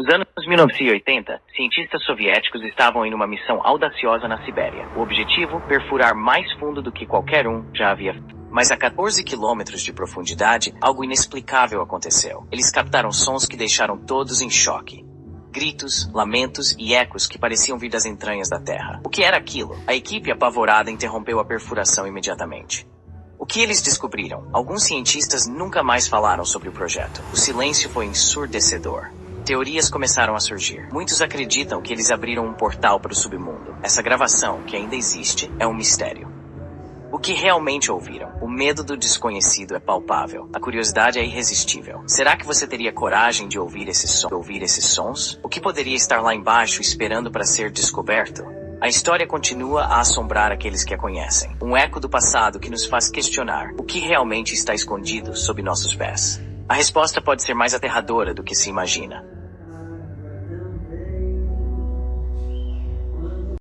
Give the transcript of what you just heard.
Nos anos 1980, cientistas soviéticos estavam em uma missão audaciosa na Sibéria. O objetivo, perfurar mais fundo do que qualquer um já havia feito. Mas a 14 quilômetros de profundidade, algo inexplicável aconteceu. Eles captaram sons que deixaram todos em choque. Gritos, lamentos e ecos que pareciam vir das entranhas da Terra. O que era aquilo? A equipe apavorada interrompeu a perfuração imediatamente. O que eles descobriram? Alguns cientistas nunca mais falaram sobre o projeto. O silêncio foi ensurdecedor. Teorias começaram a surgir. Muitos acreditam que eles abriram um portal para o submundo. Essa gravação, que ainda existe, é um mistério. O que realmente ouviram? O medo do desconhecido é palpável. A curiosidade é irresistível. Será que você teria coragem de ouvir esses sons? O que poderia estar lá embaixo esperando para ser descoberto? A história continua a assombrar aqueles que a conhecem. Um eco do passado que nos faz questionar o que realmente está escondido sob nossos pés. A resposta pode ser mais aterradora do que se imagina.